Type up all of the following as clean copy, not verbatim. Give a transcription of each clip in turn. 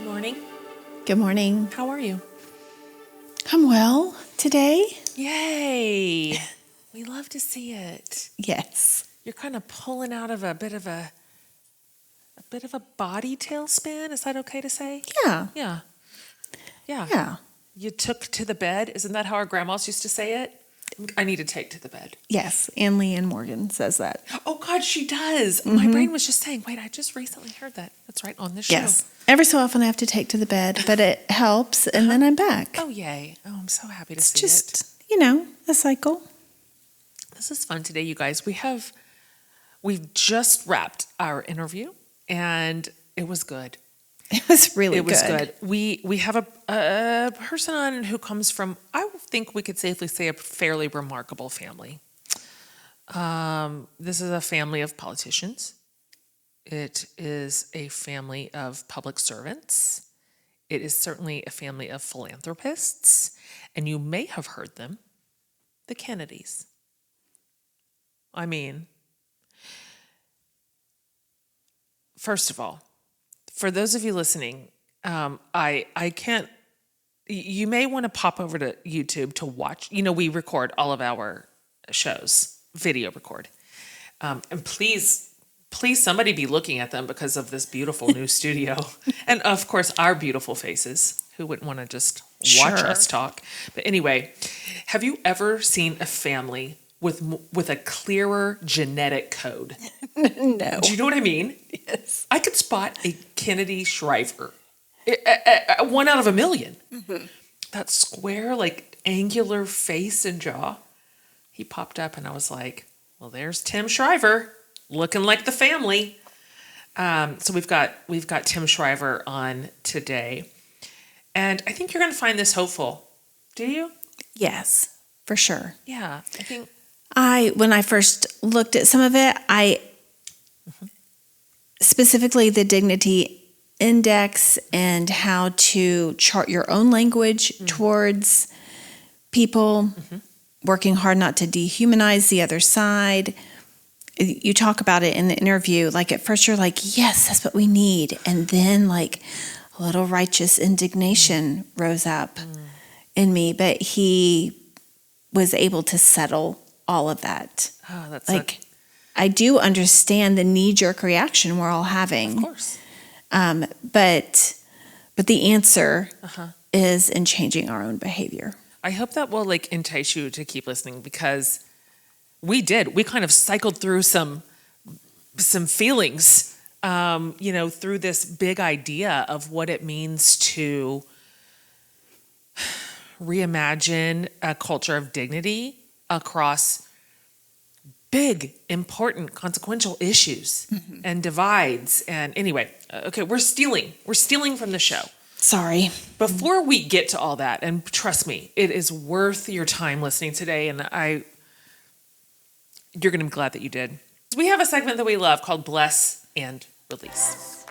morning. Good morning. How are you? I'm well today. Yay! We love to see it. Yes. You're kind of pulling out of a bit of a body tailspin. Is that okay to say? Yeah. Yeah. Yeah. You took to the bed. Isn't that how our grandmas used to say it? I need to take to the bed. Yes. Ann Leanne Morgan says that. Oh, God, she does. Mm-hmm. My brain was just saying, wait, I just recently heard that. That's right, on this show. Yes. Every so often I have to take to the bed, but it helps, and then I'm back. Oh, yay. Oh, I'm so happy to It's see just, it. A cycle. This is fun today, you guys. We've just wrapped our interview, and it was good. It was really good. It was good. We have a person on who comes from, I think we could safely say, a fairly remarkable family. This is a family of politicians. It is a family of public servants. It is certainly a family of philanthropists. And you may have heard them, the Kennedys. I mean, first of all, for those of you listening, I can't, you may want to pop over to YouTube to watch. We record all of our shows, video record. And please somebody be looking at them because of this beautiful new studio. And of course, our beautiful faces. Who wouldn't want to just watch us talk? But anyway, have you ever seen a family with a clearer genetic code? No. Do you know what I mean? Yes. I could spot a Kennedy Shriver. 1 out of a million. Mm-hmm. That square, angular face and jaw. He popped up and I was like, well, there's Tim Shriver, looking like the family. So we've got Tim Shriver on today. And I think you're going to find this hopeful. Do you? Yes, for sure. Yeah, I think. When I first looked at some of it, specifically the Dignity Index and how to chart your own language towards people, working hard not to dehumanize the other side. You talk about it in the interview. At first you're like, yes, that's what we need. And then a little righteous indignation rose up in me. But he was able to settle all of that. Oh, that's I do understand the knee-jerk reaction we're all having. Of course. But the answer is in changing our own behavior. I hope that will entice you to keep listening, because we kind of cycled through some feelings, through this big idea of what it means to reimagine a culture of dignity across big, important, consequential issues and divides. And anyway, okay, we're stealing from the show. Sorry. Before we get to all that, and trust me, it is worth your time listening today, and you're going to be glad that you did. We have a segment that we love called Bless and Release.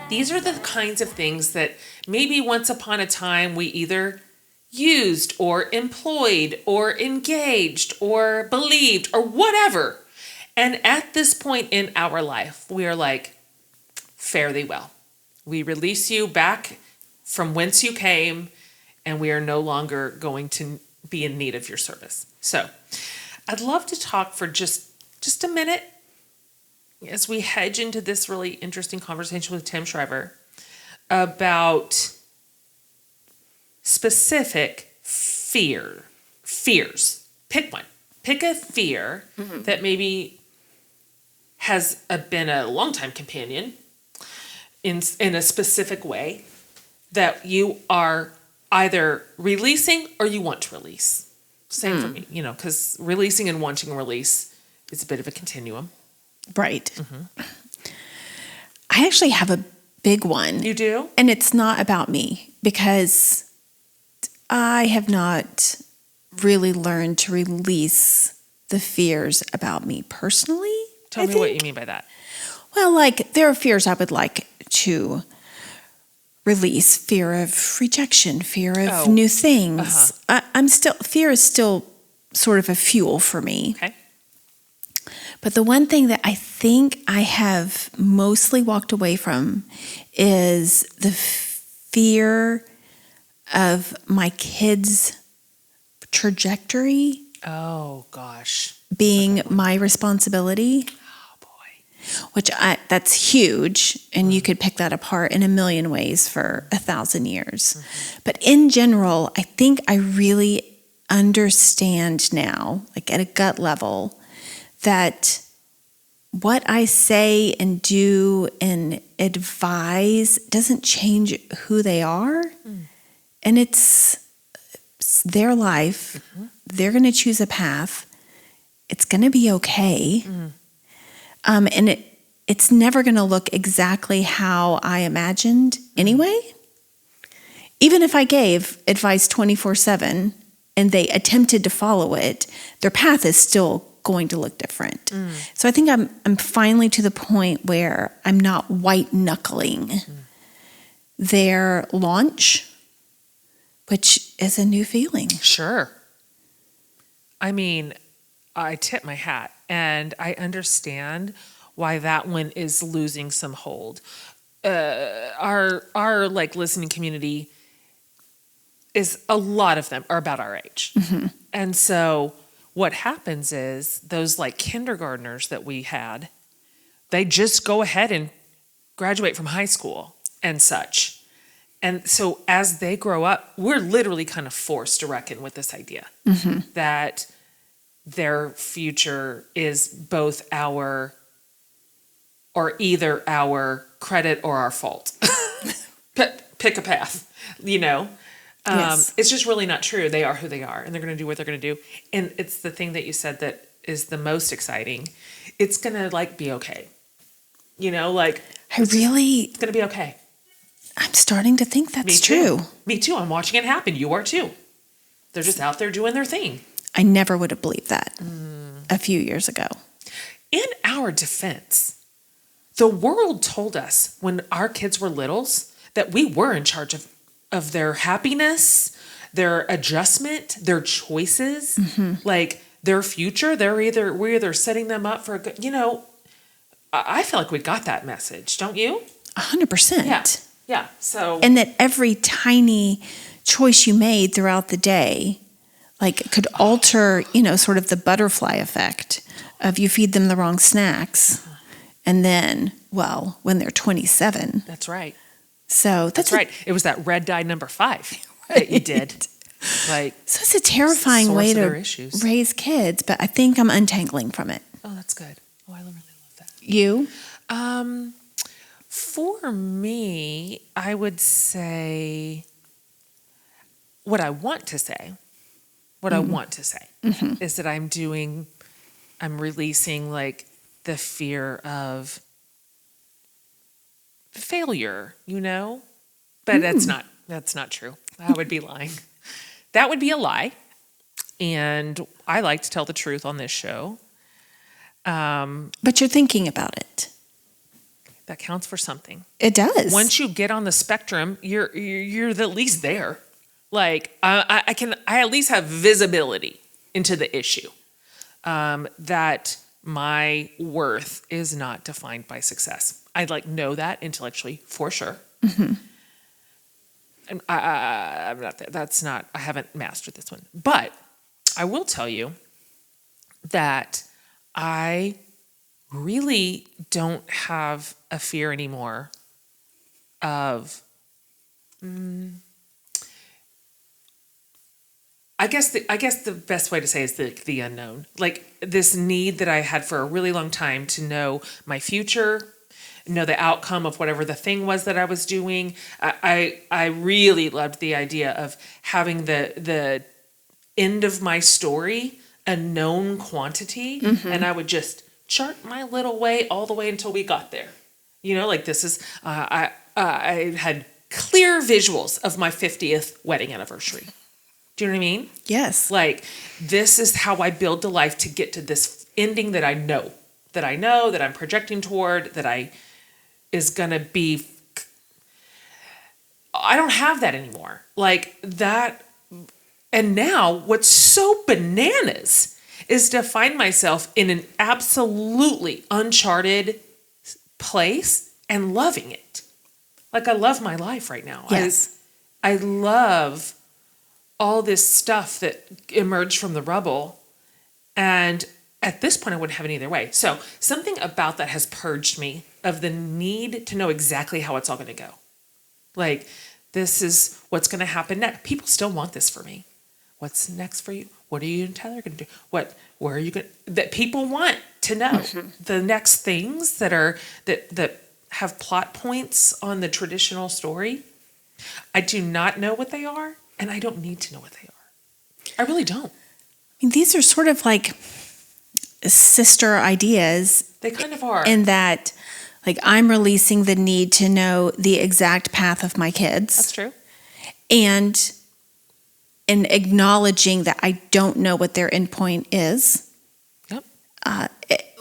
These are the kinds of things that maybe once upon a time we either used or employed or engaged or believed or whatever. And at this point in our life, we are like, fare thee well. We release you back from whence you came, and we are no longer going to be in need of your service. So I'd love to talk for just a minute as we hedge into this really interesting conversation with Tim Shriver about specific fears. Pick one. Pick a fear that maybe has been a longtime companion in a specific way that you are either releasing or you want to release. Same for me, because releasing and wanting to release is a bit of a continuum. Right. I actually have a big one. You do? And it's not about me, because I have not really learned to release the fears about me personally. Tell me what you mean by that. Well, there are fears I would like to release. Fear of rejection, fear of new things. Fear is still sort of a fuel for me. Okay. But the one thing that I think I have mostly walked away from is the fear of my kids' trajectory Oh, gosh. being my responsibility. Oh, boy. Which that's huge, and you could pick that apart in a million ways for 1,000 years. But in general, I think I really understand now, like at a gut level, that what I say and do and advise doesn't change who they are. And it's their life. They're going to choose a path. It's going to be okay. And it's never going to look exactly how I imagined anyway. Even if I gave advice 24/7 and they attempted to follow it, their path is still going to look different. So I think I'm finally to the point where I'm not white knuckling their launch, which is a new feeling. Sure. I mean, I tip my hat, and I understand why that one is losing some hold. Our like listening community is, a lot of them are about our age. And so what happens is those like kindergartners that we had, they just go ahead and graduate from high school and such. And so as they grow up, we're literally kind of forced to reckon with this idea that their future is both either our credit or our fault. Pick a path, Yes. It's just really not true. They are who they are, and they're going to do what they're going to do. And it's the thing that you said that is the most exciting. It's going to like be okay. It's going to be okay. I'm starting to think that's true. Me too. I'm watching it happen. You are too. They're just out there doing their thing. I never would have believed that a few years ago. In our defense, the world told us when our kids were littles that we were in charge of their happiness, their adjustment, their choices, like their future. We're either setting them up for a good, I feel like we got that message, don't you? 100%. Yeah. So, And that every tiny choice you made throughout the day, like could alter, sort of the butterfly effect of you feed them the wrong snacks. And then, when they're 27. that's right. So That's right. It was that red dye number 5 that you did. So it's a terrifying way to raise kids, but I think I'm untangling from it. Oh, that's good. Oh, I really love that. You? For me, I would say what I want to say is that I'm releasing like the fear of failure, but that's not true. I would be lying. That would be a lie. And I like to tell the truth on this show. But you're thinking about it. That counts for something. It does. Once you get on the spectrum, you're at least there. Like I at least have visibility into the issue. That my worth is not defined by success. I know that intellectually for sure. And I'm not there. I haven't mastered this one. But I will tell you that I really don't have a fear anymore of, I guess the best way to say is the unknown. Like this need that I had for a really long time to know my future, know the outcome of whatever the thing was that I was doing. I really loved the idea of having the end of my story a known quantity, and I would just chart my little way all the way until we got there. This is I had clear visuals of my 50th wedding anniversary. Do you know what I mean? Yes. Like this is how I build the life to get to this ending that I know that I'm projecting toward, that is going to be. I don't have that anymore. Like that. And now what's so bananas is to find myself in an absolutely uncharted place and loving it. Like, I love my life right now. Yes. I love all this stuff that emerged from the rubble. And at this point, I wouldn't have it either way. So something about that has purged me of the need to know exactly how it's all going to go. Like, this is what's going to happen next. People still want this for me. What's next for you? What are you and Tyler going to do? Where are you going to, that people want to know the next things that are, that have plot points on the traditional story. I do not know what they are, and I don't need to know what they are. I really don't. I mean, these are sort of like sister ideas. They kind of are. In that, like, I'm releasing the need to know the exact path of my kids. That's true. And acknowledging that I don't know what their endpoint is. Yep.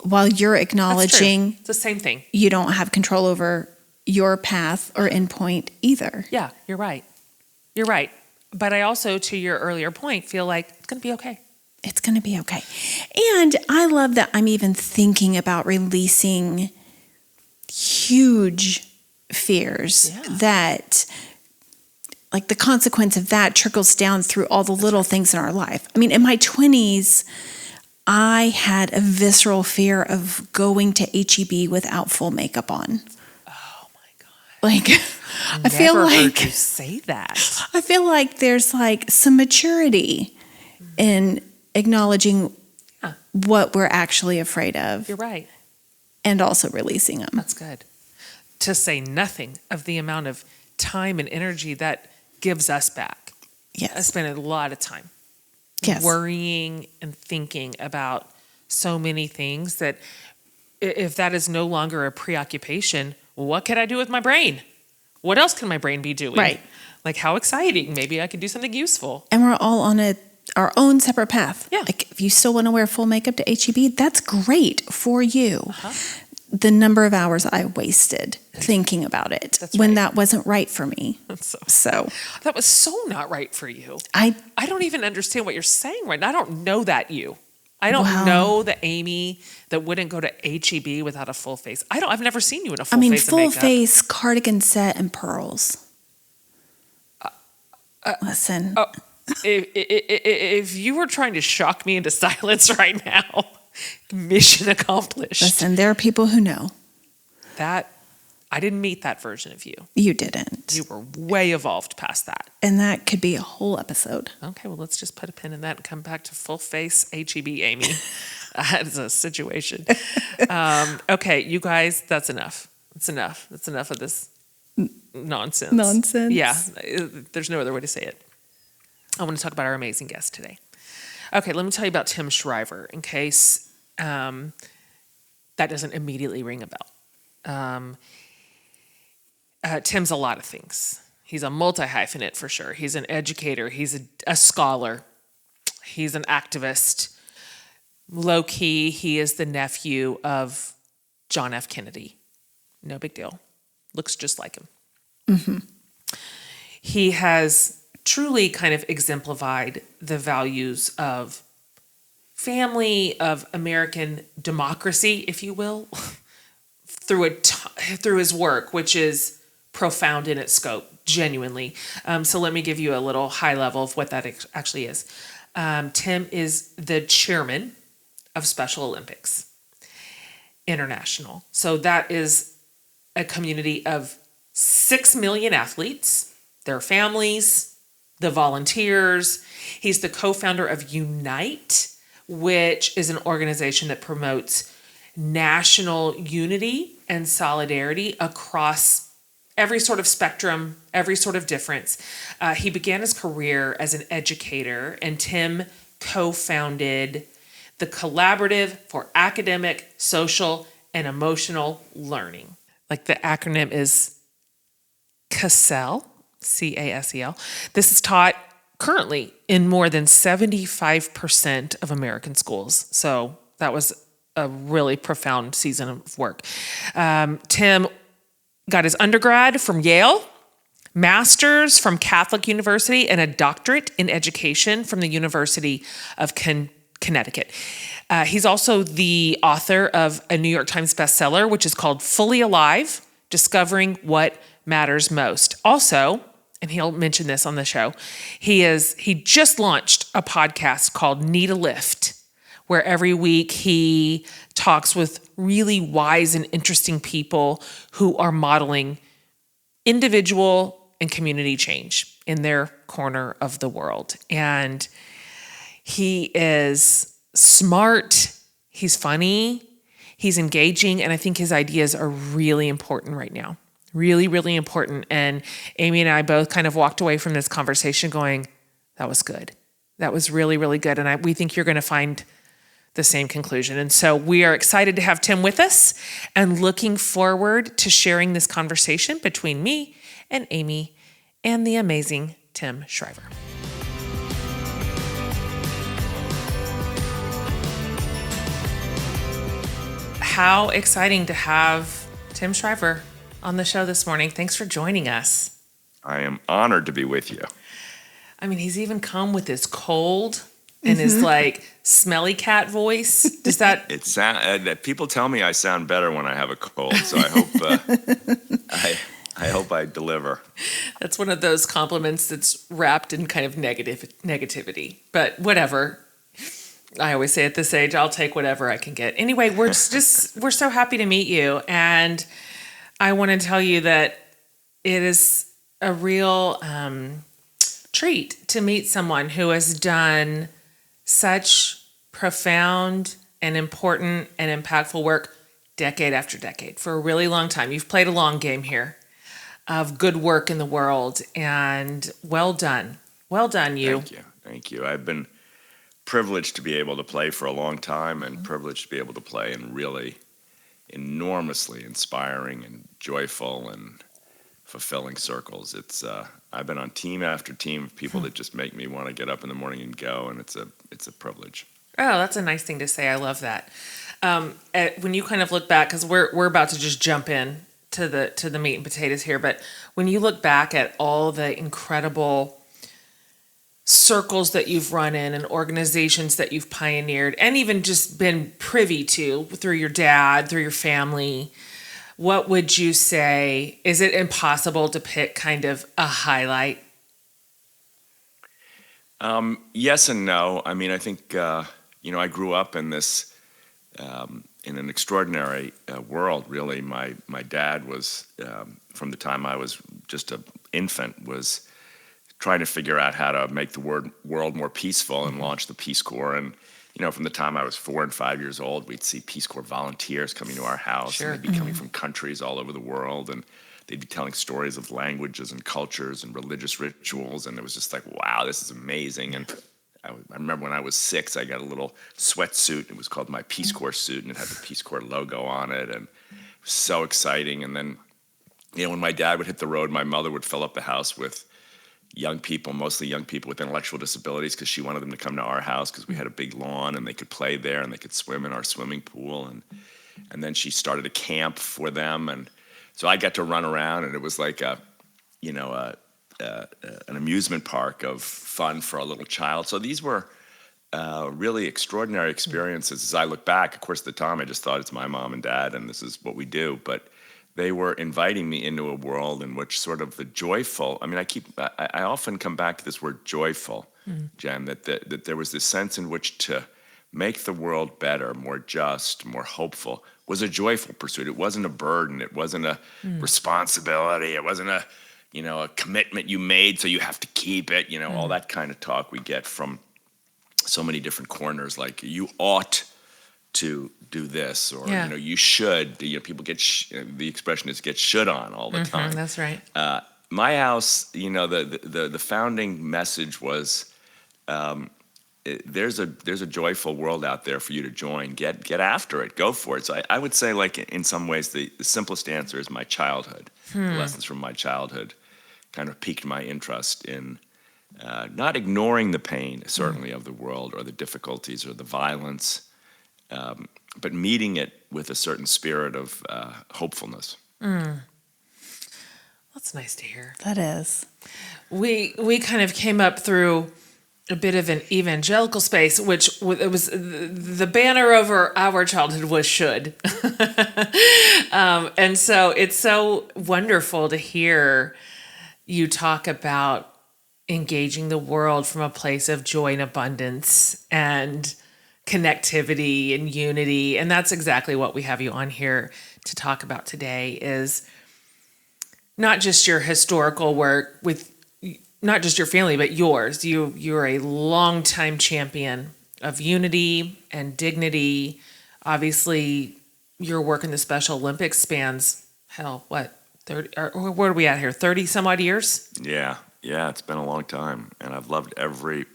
While you're acknowledging it's the same thing. You don't have control over your path or endpoint either. Yeah, you're right. You're right. But I also, to your earlier point, feel like it's going to be okay. It's going to be okay. And I love that I'm even thinking about releasing huge fears that, like, the consequence of that trickles down through all the little things in our life. I mean, in my 20s, I had a visceral fear of going to HEB without full makeup on. Oh my God. Like, I feel Never like heard you say that. I feel like there's like some maturity in acknowledging what we're actually afraid of. You're right. And also releasing them. That's good. To say nothing of the amount of time and energy that gives us back. Yes. I spend a lot of time worrying and thinking about so many things that if that is no longer a preoccupation, what can I do with my brain? What else can my brain be doing? Right. Like, how exciting. Maybe I could do something useful. And we're all on our own separate path. Yeah. Like, if you still want to wear full makeup to HEB, that's great for you. The number of hours I wasted thinking about it when that wasn't right for me. So that was so not right for you. I don't even understand what you're saying right now. I don't know that you. I don't know the Amy that wouldn't go to HEB without a full face. I've never seen you in a full face of makeup. full face, cardigan set, and pearls. Listen. If you were trying to shock me into silence right now, mission accomplished. Listen, there are people who know. That, I didn't meet that version of you. You didn't. You were way evolved past that. And that could be a whole episode. Okay, well, let's just put a pin in that and come back to full face HEB Amy as a situation. Okay, you guys, that's enough. That's enough. That's enough of this nonsense. Nonsense. Yeah, there's no other way to say it. I want to talk about our amazing guest today. Okay, let me tell you about Tim Shriver in case that doesn't immediately ring a bell. Tim's a lot of things. He's a multi-hyphenate for sure. He's an educator. He's a scholar. He's an activist. Low-key, he is the nephew of John F. Kennedy. No big deal. Looks just like him. Mm-hmm. He has truly kind of exemplified the values of family, of American democracy, if you will, through his work, which is profound in its scope, genuinely. So let me give you a little high level of what that actually is. Tim is the chairman of Special Olympics International. So that is a community of 6 million athletes, their families, the volunteers. He's the co-founder of Unite, which is an organization that promotes national unity and solidarity across every sort of spectrum, every sort of difference. He began his career as an educator, and Tim co-founded the Collaborative for Academic, Social, and Emotional Learning. Like, the acronym is CASEL, C-A-S-E-L. This is taught currently in more than 75% of American schools. So that was a really profound season of work. Tim got his undergrad from Yale, master's from Catholic University, and a doctorate in education from the University of Connecticut. He's also the author of a New York Times bestseller, which is called Fully Alive, Discovering What Matters Most. Also, and he'll mention this on the show, he just launched a podcast called Need a Lift, where every week he talks with really wise and interesting people who are modeling individual and community change in their corner of the world. And he is smart, he's funny, he's engaging, and I think his ideas are really important right now. Really, really important. And Amy and I both kind of walked away from this conversation going, that was good. That was really, really good. And we think you're going to find the same conclusion. And so we are excited to have Tim with us and looking forward to sharing this conversation between me and Amy and the amazing Tim Shriver. How exciting to have Tim Shriver on the show this morning. Thanks for joining us. I am honored to be with you. I mean, he's even come with his cold and his like smelly cat voice. Does that? People tell me I sound better when I have a cold, so I hope I hope I deliver. That's one of those compliments that's wrapped in kind of negativity. But whatever. I always say at this age, I'll take whatever I can get. Anyway, we're so happy to meet you, and I want to tell you that it is a real treat to meet someone who has done such profound and important and impactful work decade after decade for a really long time. You've played a long game here of good work in the world, and well done. Well done, you. Thank you. I've been privileged to be able to play for a long time and privileged to be able to play in really enormously inspiring and joyful and fulfilling circles. I've been on team after team of people that just make me want to get up in the morning and go, and it's a privilege. Oh, that's a nice thing to say. I love that. When you kind of look back, because we're about to just jump in to the meat and potatoes here, but when you look back at all the incredible circles that you've run in and organizations that you've pioneered and even just been privy to through your dad, through your family, what would you say? Is it impossible to pick kind of a highlight? Yes and no. I mean, I think, I grew up in this, in an extraordinary world, really. My dad was, from the time I was just an infant, was trying to figure out how to make the world more peaceful and launch the Peace Corps. And, from the time I was 4 and 5 years old, we'd see Peace Corps volunteers coming to our house. Sure. And they'd be coming from countries all over the world. And they'd be telling stories of languages and cultures and religious rituals. And it was just like, wow, this is amazing. And I remember when I was 6, I got a little sweatsuit. It was called my Peace Corps suit, and it had the Peace Corps logo on it. And it was so exciting. And then, when my dad would hit the road, my mother would fill up the house with young people, mostly young people with intellectual disabilities, because she wanted them to come to our house because we had a big lawn and they could play there and they could swim in our swimming pool. And then she started a camp for them. And so I got to run around, and it was like an amusement park of fun for a little child. So these were really extraordinary experiences. As I look back, of course, at the time I just thought it's my mom and dad and this is what we do. But they were inviting me into a world in which sort of the joyful, I often come back to this word joyful, Jen, that there was this sense in which to make the world better, more just, more hopeful, was a joyful pursuit. It wasn't a burden. It wasn't a responsibility. It wasn't a commitment you made so you have to keep it, all that kind of talk we get from so many different corners, like you ought to do this, or you should. People get the expression is get should on all the time. That's right. My house, the founding message was, there's a joyful world out there for you to join. Get after it. Go for it. So I would say, like, in some ways, the simplest answer is my childhood. The lessons from my childhood kind of piqued my interest in not ignoring the pain, certainly, of the world or the difficulties or the violence, but meeting it with a certain spirit of hopefulness. That's nice to hear. That is. We kind of came up through a bit of an evangelical space, which it was the banner over our childhood was should. And so it's so wonderful to hear you talk about engaging the world from a place of joy and abundance and connectivity and unity. And that's exactly what we have you on here to talk about today, is not just your historical work with not just your family, but yours. You're a longtime champion of unity and dignity. Obviously, your work in the Special Olympics spans, 30, or where are we at here? 30 some odd years? Yeah, it's been a long time, and I've loved every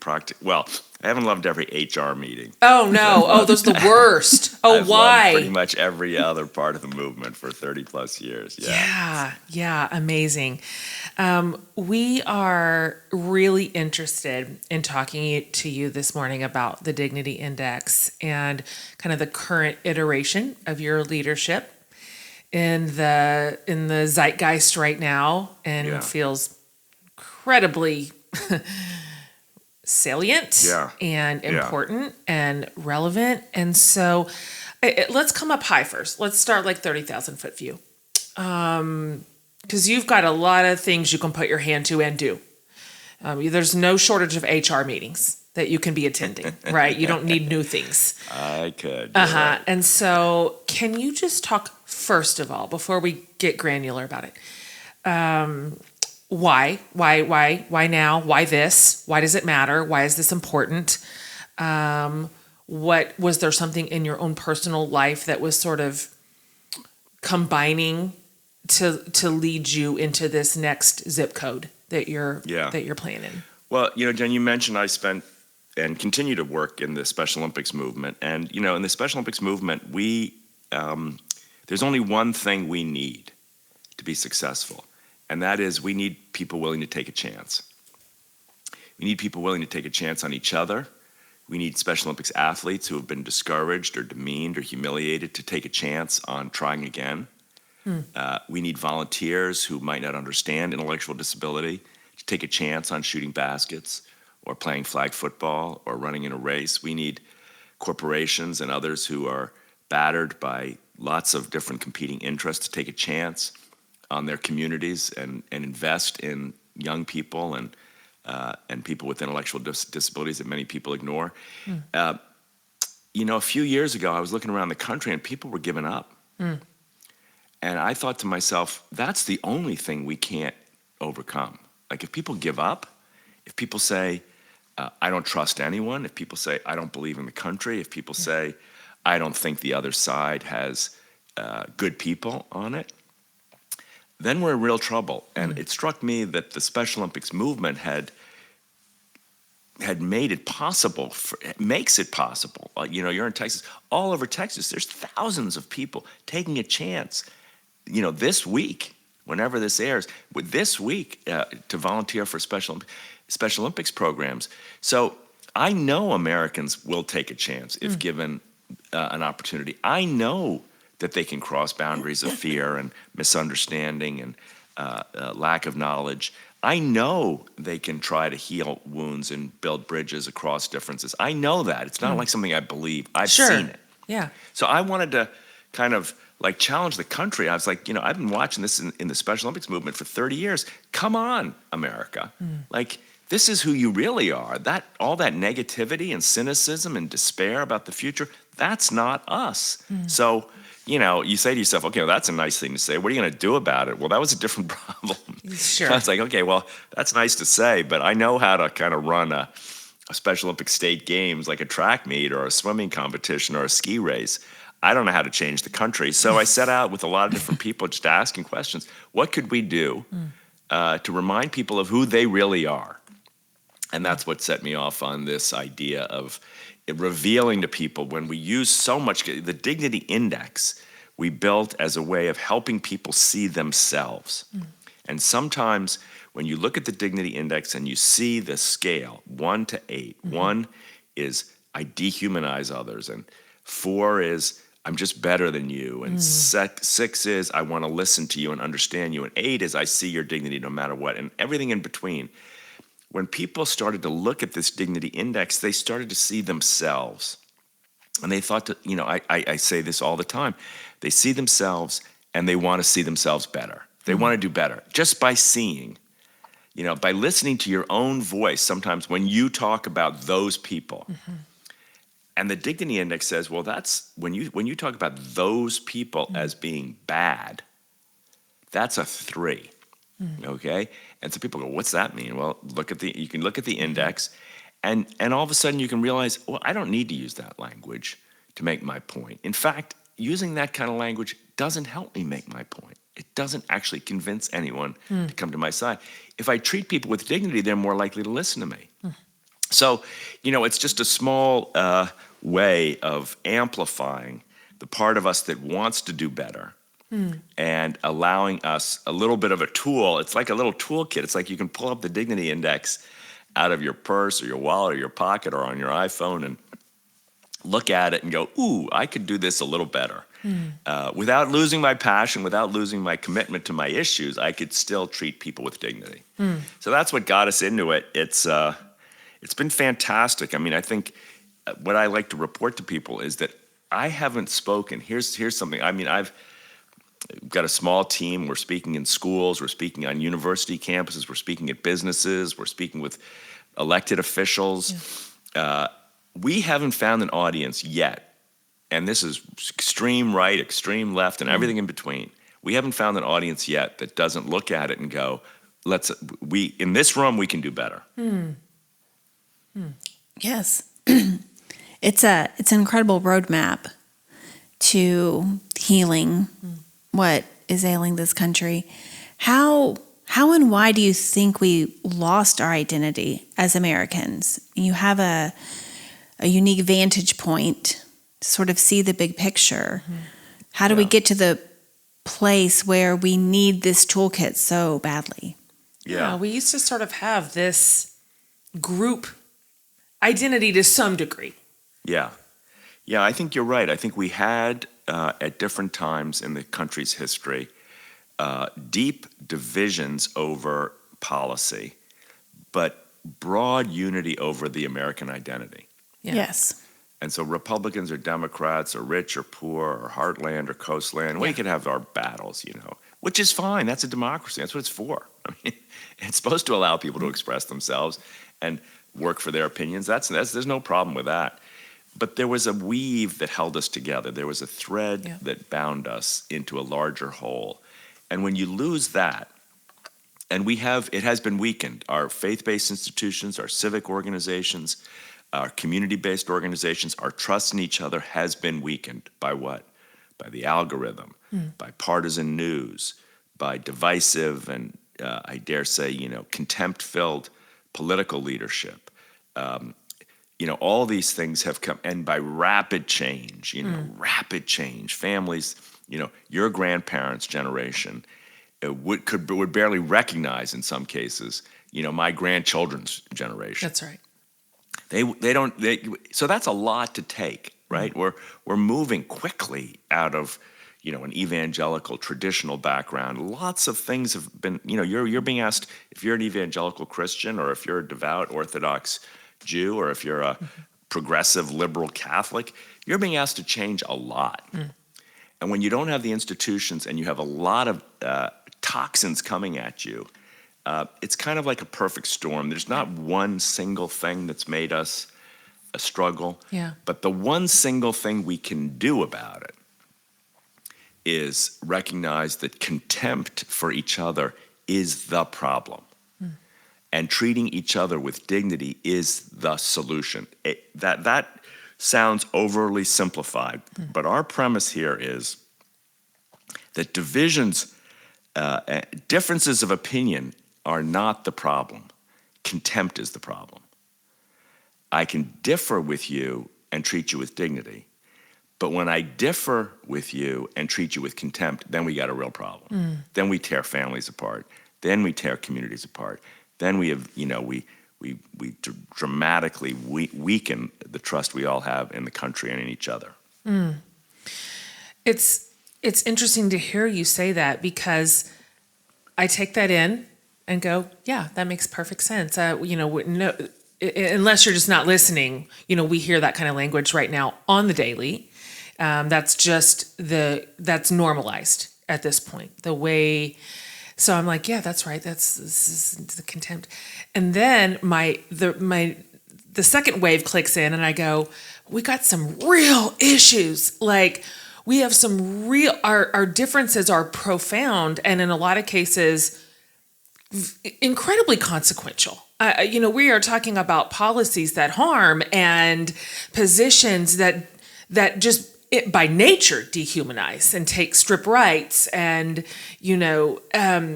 well, I haven't loved every HR meeting. Oh no! Oh, those are the worst. Oh, I've why? loved pretty much every other part of the movement for 30 plus years. Yeah, amazing. We are really interested in talking to you this morning about the Dignity Index and kind of the current iteration of your leadership in the zeitgeist right now, and feels incredibly salient and important and relevant. And so let's come up high first. Let's start like 30,000 foot view. Because you've got a lot of things you can put your hand to and do. There's no shortage of HR meetings that you can be attending, right? You don't need new things. I could. Right. And so can you just talk, first of all, before we get granular about it, why now? Why this? Why does it matter? Why is this important? Was there something in your own personal life that was sort of combining to lead you into this next zip code that you're playing in? Well, Jen, you mentioned I spent and continue to work in the Special Olympics movement, and in the Special Olympics movement, there's only one thing we need to be successful. And that is, we need people willing to take a chance. We need people willing to take a chance on each other. We need Special Olympics athletes who have been discouraged or demeaned or humiliated to take a chance on trying again. We need volunteers who might not understand intellectual disability to take a chance on shooting baskets or playing flag football or running in a race. We need corporations and others who are battered by lots of different competing interests to take a chance on their communities and invest in young people and people with intellectual disabilities that many people ignore. A few years ago, I was looking around the country and people were giving up. And I thought to myself, that's the only thing we can't overcome. Like, if people give up, if people say, I don't trust anyone, if people say, I don't believe in the country, if people say, I don't think the other side has good people on it, then we're in real trouble. And it struck me that the Special Olympics movement had made it possible, makes it possible. You're in Texas, all over Texas, there's thousands of people taking a chance, this week, whenever this airs, this week to volunteer for Special Olympics programs. So I know Americans will take a chance if given an opportunity. I know that they can cross boundaries of fear and misunderstanding and lack of knowledge. I know they can try to heal wounds and build bridges across differences. I know that. It's not like something I believe. I've seen it. Yeah. So I wanted to kind of like challenge the country. I was like, I've been watching this in the Special Olympics movement for 30 years. Come on, America. Like, this is who you really are. All that negativity and cynicism and despair about the future, that's not us. So, you say to yourself, okay, well, that's a nice thing to say. What are you going to do about it? Well, that was a different problem. Sure. I was like, okay, well, that's nice to say, but I know how to kind of run a Special Olympic state games, like a track meet or a swimming competition or a ski race. I don't know how to change the country. So I set out with a lot of different people just asking questions. What could we do to remind people of who they really are? And that's what set me off on this idea of revealing to people, when we use so much, the Dignity Index we built as a way of helping people see themselves. And sometimes when you look at the Dignity Index and you see the scale, 1 to 8, 1 is I dehumanize others, and 4 is I'm just better than you, and 6 is I want to listen to you and understand you, and 8 is I see your dignity no matter what, and everything in between. when people started to look at this dignity index, they started to see themselves. And they thought, I say this all the time, they see themselves and they want to see themselves better. They want to do better just by seeing, by listening to your own voice sometimes when you talk about those people. And the dignity index says, well, that's when you talk about those people as being bad, that's a 3. Okay? And so people go, what's that mean? Well, you can look at the index and all of a sudden you can realize, well, I don't need to use that language to make my point. In fact, using that kind of language doesn't help me make my point. It doesn't actually convince anyone to come to my side. If I treat people with dignity, they're more likely to listen to me. So, it's just a small way of amplifying the part of us that wants to do better and allowing us a little bit of a tool. It's like a little toolkit. It's like you can pull up the dignity index out of your purse or your wallet or your pocket or on your iPhone and look at it and go, ooh, I could do this a little better. Without losing my passion, without losing my commitment to my issues, I could still treat people with dignity. So that's what got us into it. It's been fantastic. I mean, I think what I like to report to people is that I haven't spoken. Here's something. I mean, I've got a small team. We're speaking in schools. We're speaking on university campuses. We're speaking at businesses. We're speaking with elected officials. We haven't found an audience yet, and this is extreme right, extreme left, and everything in between. We haven't found an audience yet that doesn't look at it and go, in this room, we can do better. Yes. It's an incredible roadmap to healing what is ailing this country. How and why do you think we lost our identity as Americans? You have a unique vantage point to sort of see the big picture. How do we get to the place where we need this toolkit so badly? Yeah, we used to sort of have this group identity to some degree. Yeah, I think you're right. I think we had, at different times in the country's history, deep divisions over policy, but broad unity over the American identity. Yeah. Yes. And so Republicans or Democrats or rich or poor or heartland or coastland, we could have our battles, which is fine. That's a democracy. That's what it's for. I mean, it's supposed to allow people to express themselves and work for their opinions. There's no problem with that. But there was a weave that held us together. There was a thread that bound us into a larger whole. And when you lose that, and it has been weakened. Our faith-based institutions, our civic organizations, our community-based organizations, our trust in each other has been weakened by what? By the algorithm, by partisan news, by divisive and I dare say, contempt-filled political leadership. All these things have come, and by rapid change, rapid change. Families, your grandparents' generation would barely recognize in some cases, my grandchildren's generation. That's right. So that's a lot to take, right? We're moving quickly out of, an evangelical traditional background. Lots of things have been, you're being asked if you're an evangelical Christian or if you're a devout Orthodox Jew or if you're a progressive liberal Catholic, you're being asked to change a lot. And when you don't have the institutions and you have a lot of toxins coming at you, it's kind of like a perfect storm. There's not one single thing that's made us a struggle, but the one single thing we can do about it is recognize that contempt for each other is the problem. And treating each other with dignity is the solution. That sounds overly simplified, but our premise here is that differences of opinion are not the problem. Contempt is the problem. I can differ with you and treat you with dignity, but when I differ with you and treat you with contempt, then we got a real problem. Then we tear families apart. Then we tear communities apart. Then we have, we dramatically weaken the trust we all have in the country and in each other. It's interesting to hear you say that because I take that in and go, yeah, that makes perfect sense. No, unless you're just not listening, we hear that kind of language right now on the daily. That's normalized at this point. The way, so I'm like, yeah, that's right. This is the contempt. And then the second wave clicks in, and I go, we got some real issues. Like, we have some real, our differences are profound, and in a lot of cases, incredibly consequential. We are talking about policies that harm and positions that just by nature dehumanize and strip rights and defund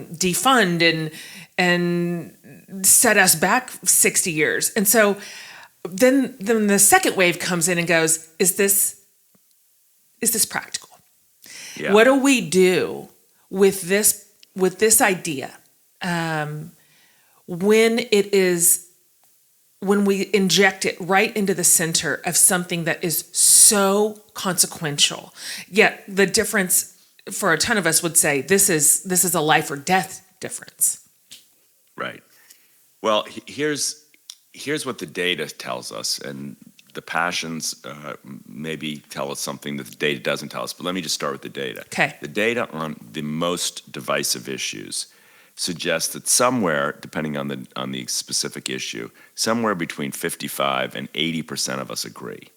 and set us back 60 years. And so then the second wave comes in and goes, is this practical? Yeah. What do we do with this idea when we inject it right into the center of something that is so consequential? Yet the difference for a ton of us would say this is a life or death difference. Right. Well, here's what the data tells us, and the passions maybe tell us something that the data doesn't tell us. But let me just start with the data. Okay. The data on the most divisive issues suggests that somewhere, depending on the specific issue, somewhere between 55 and 80% of us agree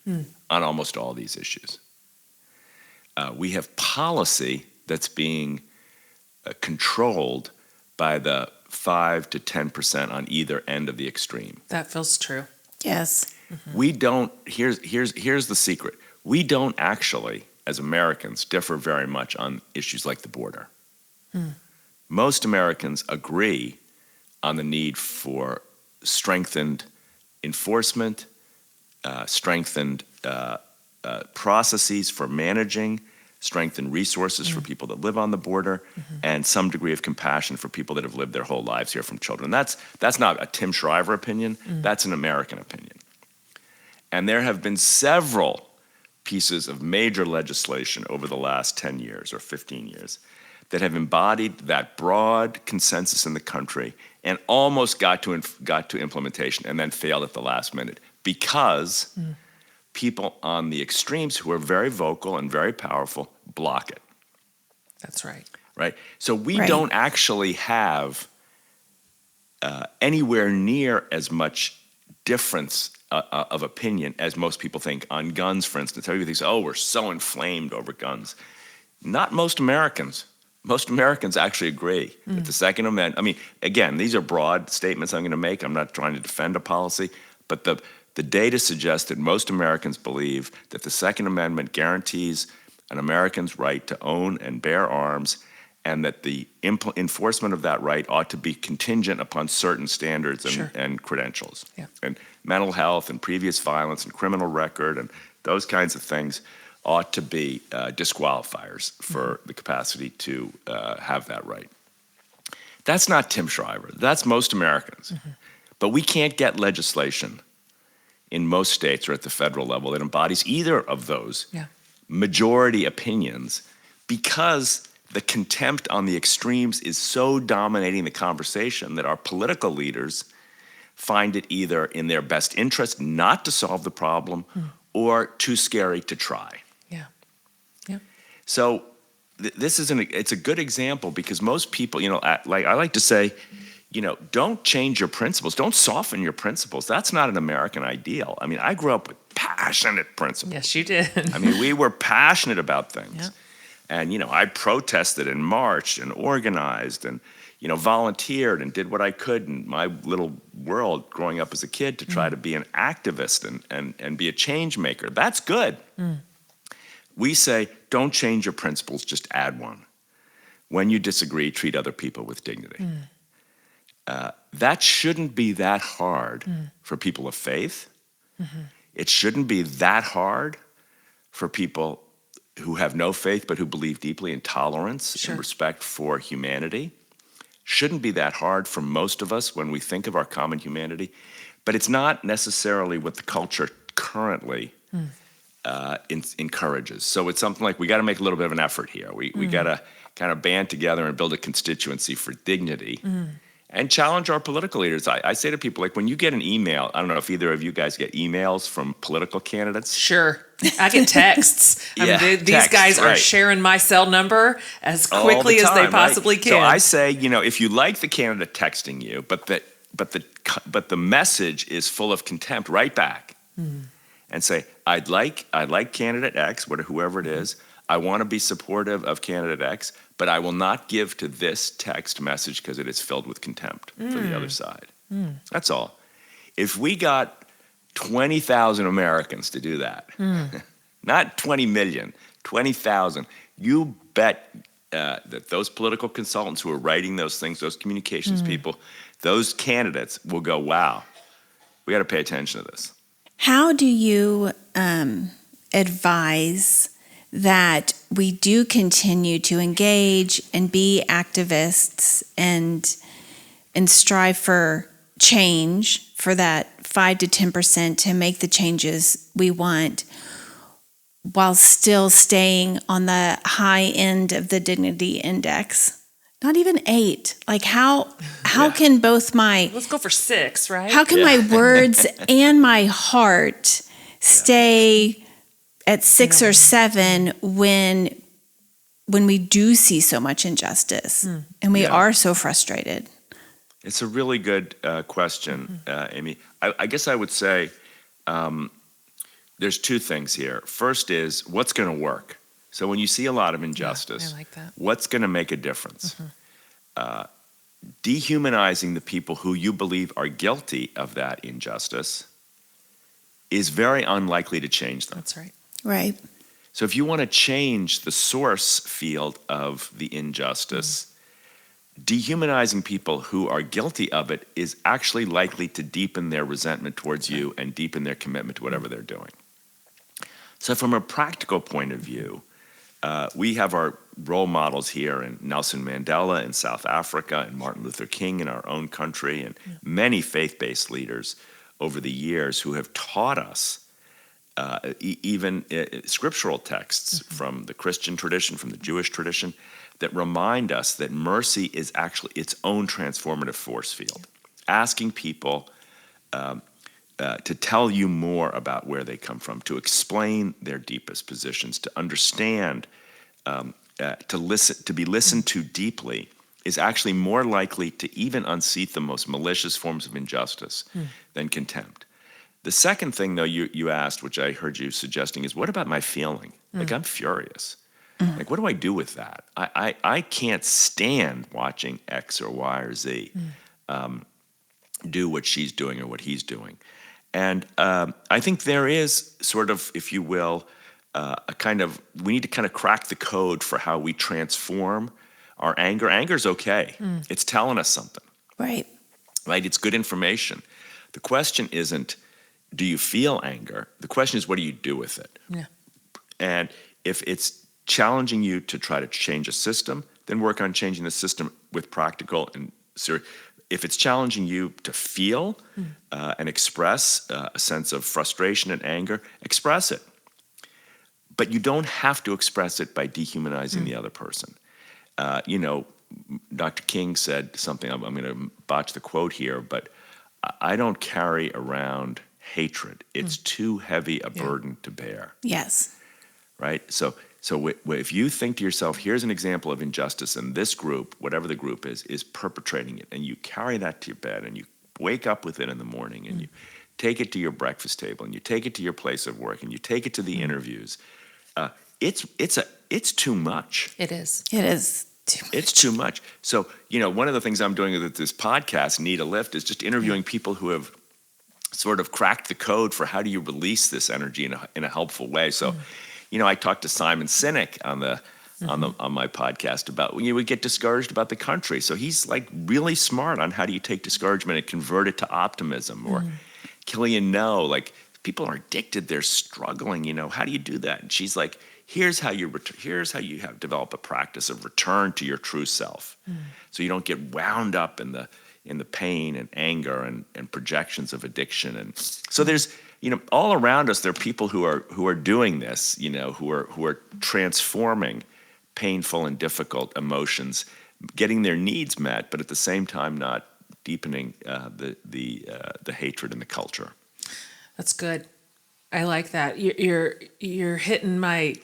on almost all these issues. We have policy that's being controlled by the 5 to 10% on either end of the extreme. That feels true. Yes. Mm-hmm. We don't. Here's the secret. We don't actually, as Americans, differ very much on issues like the border. Most Americans agree on the need for strengthened enforcement, strengthened processes for managing, strengthened resources for people that live on the border, and some degree of compassion for people that have lived their whole lives here from children. That's not a Tim Shriver opinion. That's an American opinion. And there have been several pieces of major legislation over the last 10 years or 15 years that have embodied that broad consensus in the country and almost got to implementation and then failed at the last minute because people on the extremes who are very vocal and very powerful block it. That's right. Right? So we don't actually have anywhere near as much difference of opinion as most people think on guns, for instance. Everybody thinks, oh, we're so inflamed over guns. Not most Americans. Most Americans actually agree that the Second Amendment, I mean, again, these are broad statements I'm going to make. I'm not trying to defend a policy, but the data suggests that most Americans believe that the Second Amendment guarantees an American's right to own and bear arms, and that the enforcement of that right ought to be contingent upon certain standards and credentials. Yeah. And mental health and previous violence and criminal record and those kinds of things ought to be disqualifiers for the capacity to have that right. That's not Tim Shriver. That's most Americans. But we can't get legislation in most states or at the federal level that embodies either of those majority opinions because the contempt on the extremes is so dominating the conversation that our political leaders find it either in their best interest not to solve the problem or too scary to try. So it's a good example because most people, like I like to say, don't change your principles. Don't soften your principles. That's not an American ideal. I mean, I grew up with passionate principles. Yes, you did. I mean, we were passionate about things. And, I protested and marched and organized and, volunteered and did what I could in my little world growing up as a kid to try to be an activist and be a change maker. That's good. We say, don't change your principles, just add one. When you disagree, treat other people with dignity. That shouldn't be that hard for people of faith. It shouldn't be that hard for people who have no faith but who believe deeply in tolerance and respect for humanity. Shouldn't be that hard for most of us when we think of our common humanity. But it's not necessarily what the culture currently encourages. So it's something like we got to make a little bit of an effort here. We got to kind of band together and build a constituency for dignity and challenge our political leaders. I say to people, like, when you get an email, I don't know if either of you guys get emails from political candidates. Sure. I get texts. These texts, guys are right. sharing my cell number as quickly as they possibly can. So I say, if you like the candidate texting you, but the message is full of contempt, write back and say, I'd like candidate X, whoever it is. I want to be supportive of candidate X, but I will not give to this text message because it is filled with contempt for the other side. That's all. If we got 20,000 Americans to do that, not 20 million, 20,000, you bet that those political consultants who are writing those things, those communications people, those candidates will go, wow, we got to pay attention to this. How do you advise that we do continue to engage and be activists and strive for change, for that 5 to 10% to make the changes we want, while still staying on the high end of the dignity index? Not even 8. Like, how can both my... Let's go for 6, right? How can my words and my heart stay at 6 or 7 when we do see so much injustice and we are so frustrated? It's a really good question, Amy. I guess I would say there's 2 things here. First is, what's going to work? So when you see a lot of injustice, I like that. What's going to make a difference? Dehumanizing the people who you believe are guilty of that injustice is very unlikely to change them. That's right. Right. So if you want to change the source field of the injustice, dehumanizing people who are guilty of it is actually likely to deepen their resentment towards you and deepen their commitment to whatever they're doing. So from a practical point of view, we have our role models here in Nelson Mandela in South Africa and Martin Luther King in our own country and many faith-based leaders over the years who have taught us even scriptural texts from the Christian tradition, from the Jewish tradition, that remind us that mercy is actually its own transformative force field. Asking people to tell you more about where they come from, to explain their deepest positions, to understand, to be listened to deeply, is actually more likely to even unseat the most malicious forms of injustice than contempt. The second thing, though, you asked, which I heard you suggesting, is what about my feeling? Like, I'm furious. Like, what do I do with that? I can't stand watching X or Y or Z do what she's doing or what he's doing. And I think there is sort of, if you will, we need to kind of crack the code for how we transform our anger. Anger's okay. It's telling us something. Right. Right? It's good information. The question isn't, do you feel anger? The question is, what do you do with it? Yeah. And if it's challenging you to try to change a system, then work on changing the system with practical and serious. If it's challenging you to feel and express a sense of frustration and anger, express it. But you don't have to express it by dehumanizing the other person. Dr. King said something, I'm going to botch the quote here, but I don't carry around hatred. It's too heavy a burden to bear. Yes. Right? So if you think to yourself, here's an example of injustice, and this group, whatever the group is perpetrating it, and you carry that to your bed, and you wake up with it in the morning, and you take it to your breakfast table, and you take it to your place of work, and you take it to the interviews, it's too much. It is. It is too much. It's too much. So, one of the things I'm doing with this podcast, Need a Lift, is just interviewing people who have sort of cracked the code for how do you release this energy in a helpful way. So, I talked to Simon Sinek on my podcast about when you would get discouraged about the country. So he's like really smart on how do you take discouragement and convert it to optimism. Or Killian No, like people are addicted, they're struggling. How do you do that? And she's like, here's how you have develop a practice of return to your true self, so you don't get wound up in the pain and anger and projections of addiction. And so there's all around us there are people who are doing this, who are transforming, painful and difficult emotions, getting their needs met, but at the same time not deepening the hatred in the culture. That's good. I like that. You're hitting my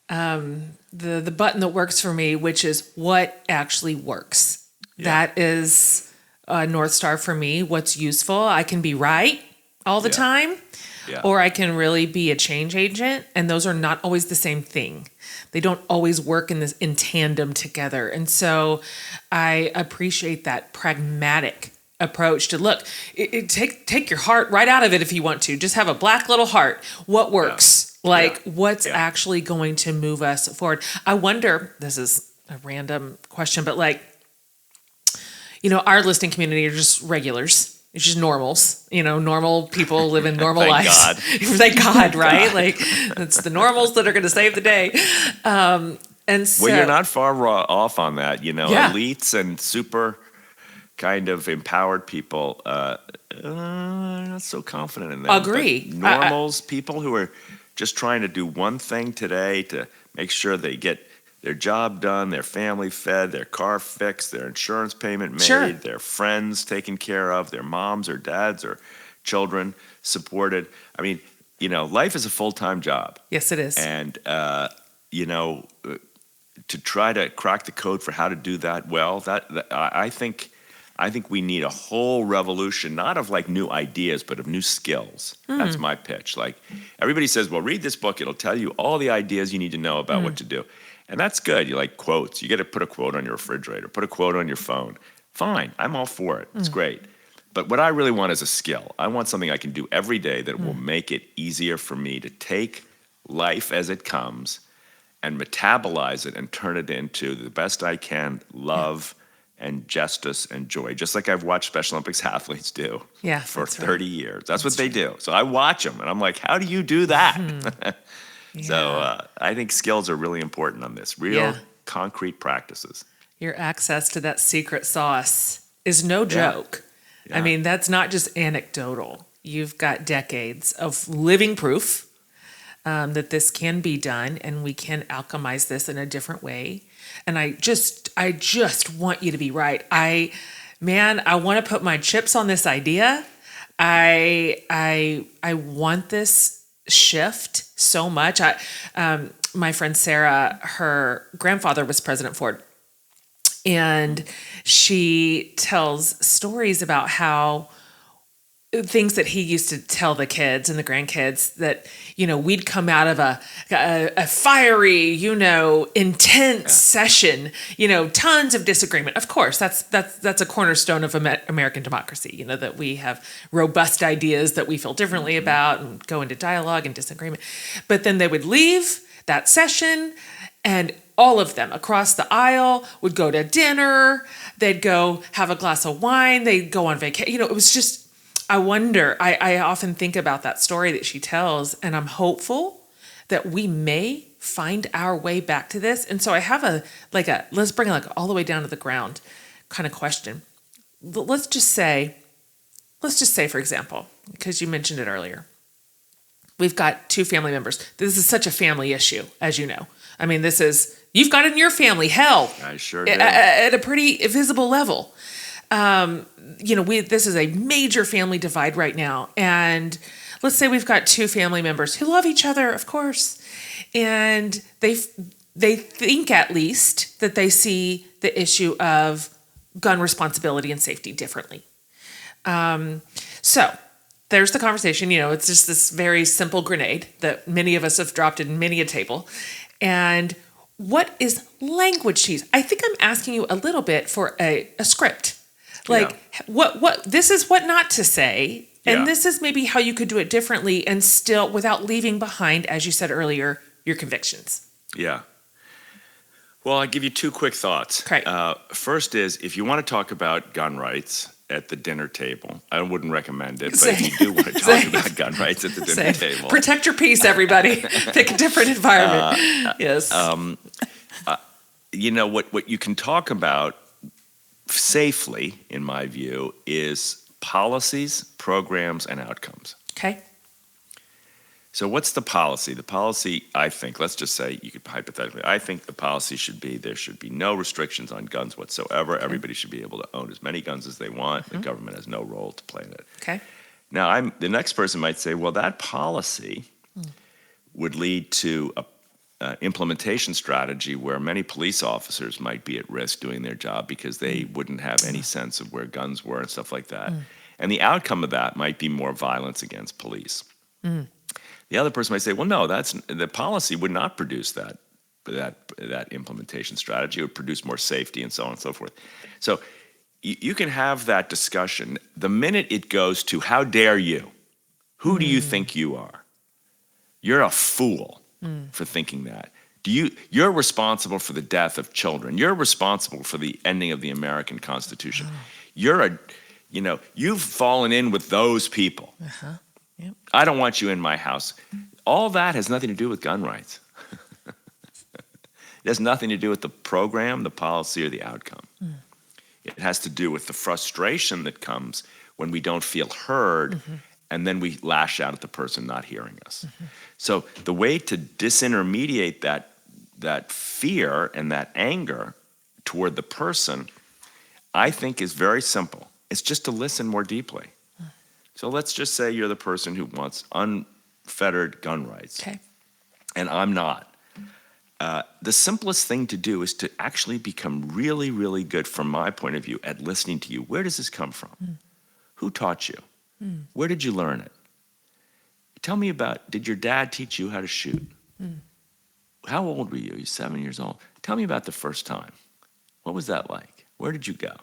the button that works for me, which is what actually works. Yeah. That is a North Star for me. What's useful? I can be right all the time, or I can really be a change agent, and those are not always the same thing. They don't always work in tandem together. And so I appreciate that pragmatic approach to look, take your heart right out of it if you want to. Just have a black little heart. What works? What's actually going to move us forward? I wonder, this is a random question, but our listening community are just regulars. It's just normals, normal people living normal Thank lives. God. Thank God, right? It's the normals that are going to save the day. And so, well, you're not far off on that. Elites and super kind of empowered people, not so confident in that. Agree. But normals, people who are just trying to do one thing today to make sure they get their job done, their family fed, their car fixed, their insurance payment made, their friends taken care of, their moms or dads or children supported. I mean, life is a full-time job. Yes, it is. And, to try to crack the code for how to do that well, I think we need a whole revolution, not of new ideas, but of new skills. That's my pitch. Everybody says, well, read this book. It'll tell you all the ideas you need to know about what to do. And that's good. You like quotes. You get to put a quote on your refrigerator, put a quote on your phone. Fine. I'm all for it. It's great. But what I really want is a skill. I want something I can do every day that will make it easier for me to take life as it comes and metabolize it and turn it into the best I can love and justice and joy, just like I've watched Special Olympics athletes do for 30 years. That's what they do. So I watch them, and I'm like, how do you do that? So I think skills are really important on this, real concrete practices. Your access to that secret sauce is no joke. I mean, that's not just anecdotal. You've got decades of living proof that this can be done, and we can alchemize this in a different way. And I just want you to be right. I want to put my chips on this idea. I want this shift so much. My friend Sarah, her grandfather was President Ford, and she tells stories about how things that he used to tell the kids and the grandkids that, we'd come out of a fiery, intense session, tons of disagreement. Of course, that's a cornerstone of American democracy, that we have robust ideas that we feel differently about and go into dialogue and disagreement. But then they would leave that session, and all of them across the aisle would go to dinner. They'd go have a glass of wine. They'd go on vacation. It was just, I wonder, I often think about that story that she tells, and I'm hopeful that we may find our way back to this. And so I have let's bring it all the way down to the ground kind of question. Let's just say, for example, because you mentioned it earlier, we've got two family members. This is such a family issue, as you know. I mean, you've got it in your family, hell. I sure do. At a pretty visible level. This is a major family divide right now. And let's say we've got two family members who love each other, of course. And they think at least that they see the issue of gun responsibility and safety differently. So there's the conversation. It's just this very simple grenade that many of us have dropped in many a table. And what is language to use? I think I'm asking you a little bit for a script. What this is what not to say, and this is maybe how you could do it differently and still without leaving behind, as you said earlier, your convictions. Yeah. Well, I'll give you two quick thoughts. Okay. First is, if you want to talk about gun rights at the dinner table, I wouldn't recommend it, but if you do want to talk about gun rights at the dinner table. Protect your peace, everybody. Pick a different environment. Yes. What you can talk about safely, in my view, is policies, programs, and outcomes. Okay. So what's the policy? The policy, I think, let's just say, you could hypothetically, I think the policy should be there should be no restrictions on guns whatsoever. Okay. Everybody should be able to own as many guns as they want. The government has no role to play in it. Okay. Now, the next person might say, well, that policy would lead to a implementation strategy where many police officers might be at risk doing their job because they wouldn't have any sense of where guns were and stuff like that. And the outcome of that might be more violence against police. The other person might say, well, no, the policy would not produce that implementation strategy. It would produce more safety and so on and so forth. So you can have that discussion. The minute it goes to, how dare you? Who do you think you are? You're a fool for thinking that. You're responsible for the death of children. You're responsible for the ending of the American Constitution. You've fallen in with those people. Yep. I don't want you in my house. All that has nothing to do with gun rights. It has nothing to do with the program, the policy, or the outcome. It has to do with the frustration that comes when we don't feel heard, and then we lash out at the person not hearing us. So the way to disintermediate that fear and that anger toward the person, I think, is very simple. It's just to listen more deeply. So let's just say you're the person who wants unfettered gun rights. Okay. And I'm not. The simplest thing to do is to actually become really, really good, from my point of view, at listening to you. Where does this come from? Who taught you? Where did you learn it? Tell me did your dad teach you how to shoot? How old were you? You're 7 years old. Tell me about the first time. What was that like? Where did you go?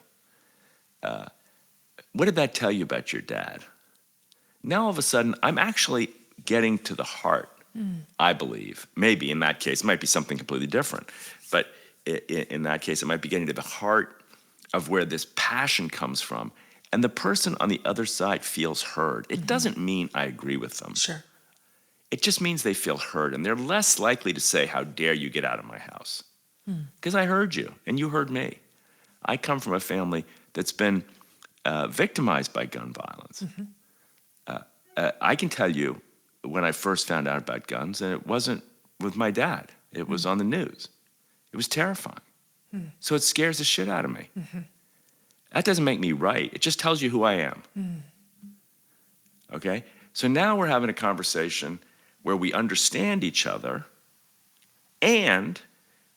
What did that tell you about your dad? Now all of a sudden, I'm actually getting to the heart, I believe. Maybe in that case, it might be something completely different. But in that case, it might be getting to the heart of where this passion comes from. And the person on the other side feels heard. It doesn't mean I agree with them. Sure. It just means they feel heard. And they're less likely to say, how dare you get out of my house? Because I heard you, and you heard me. I come from a family that's been victimized by gun violence. I can tell you, when I first found out about guns, and it wasn't with my dad, it was on the news. It was terrifying. So it scares the shit out of me. That doesn't make me right. It just tells you who I am. Okay? So now we're having a conversation where we understand each other, and